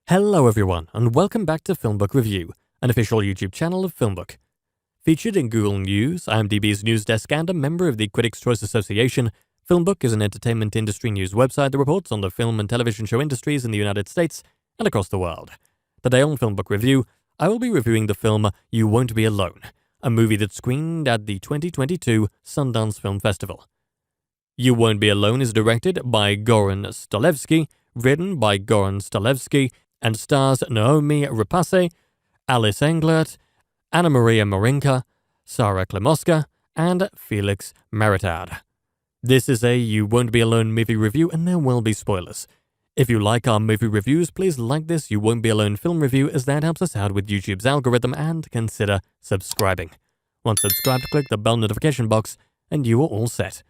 Hello everyone, and welcome back to FilmBook Review, an official YouTube channel of FilmBook. Featured in Google News, IMDb's news desk, and a member of the Critics' Choice Association, FilmBook is an entertainment industry news website that reports on the film and television show industries in the United States and across the world. Today on FilmBook Review, I will be reviewing the film You Won't Be Alone, a movie that screened at the 2022 Sundance Film Festival. You Won't Be Alone is directed by Goran Stolevski, written by Goran Stolevski, and stars Naomi Rapace, Alice Englert, Anna Maria Marinka, Sarah Klemoska, and Felix Maritad. This is a You Won't Be Alone movie review, and there will be spoilers. If you like our movie reviews, please like this You Won't Be Alone film review, as that helps us out with YouTube's algorithm, and consider subscribing. Once subscribed, click the bell notification box, and you are all set.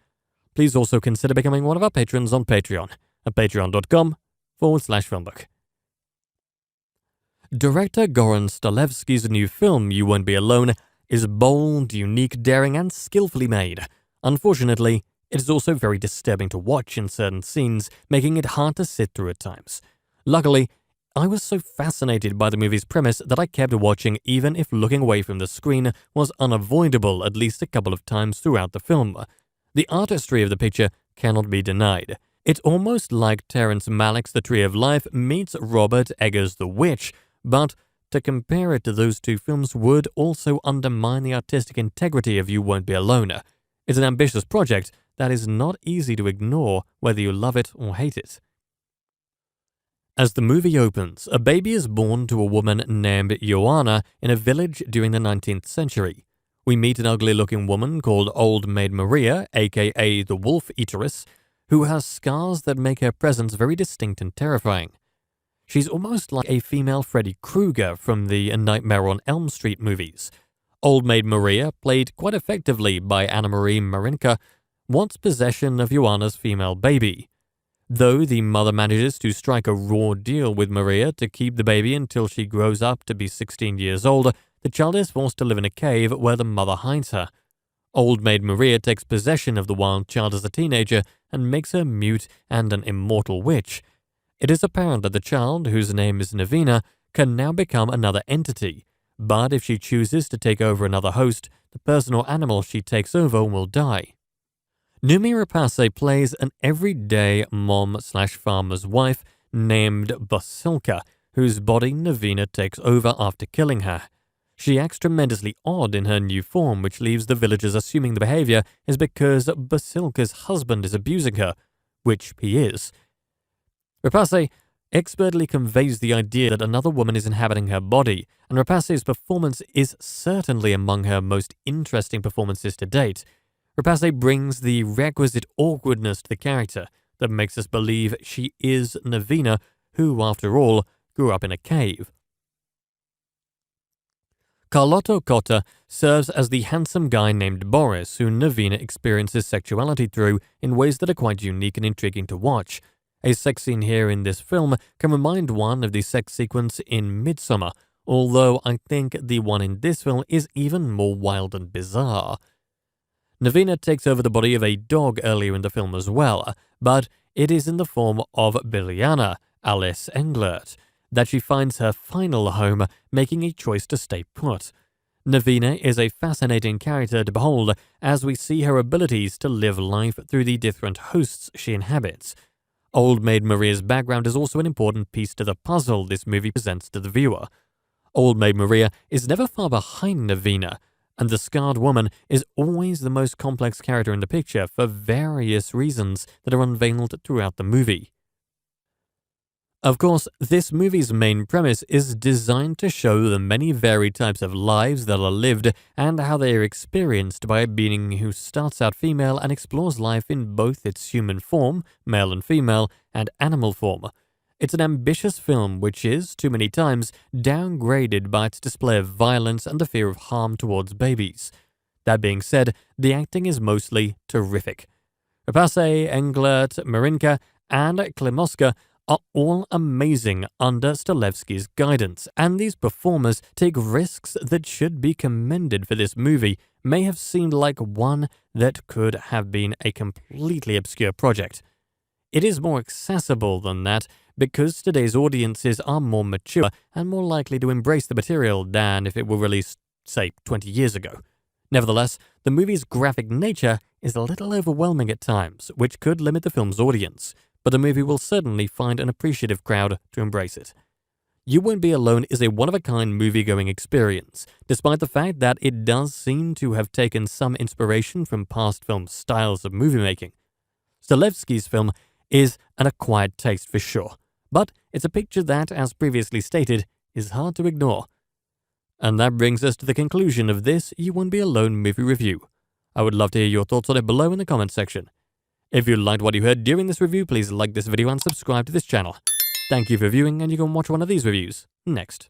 Please also consider becoming one of our patrons on Patreon at patreon.com/filmbook. Director Goran Stolevski's new film, You Won't Be Alone, is bold, unique, daring, and skillfully made. Unfortunately, it is also very disturbing to watch in certain scenes, making it hard to sit through at times. Luckily, I was so fascinated by the movie's premise that I kept watching even if looking away from the screen was unavoidable at least a couple of times throughout the film. The artistry of the picture cannot be denied. It's almost like Terrence Malick's The Tree of Life meets Robert Eggers' The Witch, but to compare it to those two films would also undermine the artistic integrity of You Won't Be Alone. It's an ambitious project that is not easy to ignore whether you love it or hate it. As the movie opens, a baby is born to a woman named Joanna in a village during the 19th century. We meet an ugly-looking woman called Old Maid Maria, aka the Wolf Eateress, who has scars that make her presence very distinct and terrifying. She's almost like a female Freddy Krueger from the A Nightmare on Elm Street movies. Old Maid Maria, played quite effectively by Anna Maria Marinka, wants possession of Joanna's female baby. Though the mother manages to strike a raw deal with Maria to keep the baby until she grows up to be 16 years old, the child is forced to live in a cave where the mother hides her. Old Maid Maria takes possession of the wild child as a teenager and makes her mute and an immortal witch. It is apparent that the child, whose name is Navina, can now become another entity, but if she chooses to take over another host, the person or animal she takes over will die. Naomi Rapace plays an everyday mom/farmer's wife named Basilka, whose body Navina takes over after killing her. She acts tremendously odd in her new form, which leaves the villagers assuming the behavior is because Basilka's husband is abusing her, which he is. Rapace expertly conveys the idea that another woman is inhabiting her body, and Rapace's performance is certainly among her most interesting performances to date. Rapace brings the requisite awkwardness to the character that makes us believe she is Navina, who, after all, grew up in a cave. Carlotto Cotta serves as the handsome guy named Boris, who Navina experiences sexuality through in ways that are quite unique and intriguing to watch. A sex scene here in this film can remind one of the sex sequence in Midsommar, although I think the one in this film is even more wild and bizarre. Navina takes over the body of a dog earlier in the film as well, but it is in the form of Biljana, Alice Englert, that she finds her final home, making a choice to stay put. Navina is a fascinating character to behold as we see her abilities to live life through the different hosts she inhabits. Old Maid Maria's background is also an important piece to the puzzle this movie presents to the viewer. Old Maid Maria is never far behind Navina, and the scarred woman is always the most complex character in the picture for various reasons that are unveiled throughout the movie. Of course, this movie's main premise is designed to show the many varied types of lives that are lived and how they are experienced by a being who starts out female and explores life in both its human form, male and female, and animal form. It's an ambitious film which is, too many times, downgraded by its display of violence and the fear of harm towards babies. That being said, the acting is mostly terrific. Rapace, Englert, Marinka, and Klemoska are all amazing under Stolevski's guidance, and these performers take risks that should be commended for this movie, may have seemed like one that could have been a completely obscure project. It is more accessible than that, because today's audiences are more mature and more likely to embrace the material than if it were released, say, 20 years ago. Nevertheless, the movie's graphic nature is a little overwhelming at times, which could limit the film's audience, but the movie will certainly find an appreciative crowd to embrace it. You Won't Be Alone is a one-of-a-kind movie-going experience, despite the fact that it does seem to have taken some inspiration from past film styles of movie-making. Stalevsky's film is an acquired taste for sure, but it's a picture that, as previously stated, is hard to ignore. And that brings us to the conclusion of this You Won't Be Alone movie review. I would love to hear your thoughts on it below in the comments section. If you liked what you heard during this review, please like this video and subscribe to this channel. Thank you for viewing, and you can watch one of these reviews next.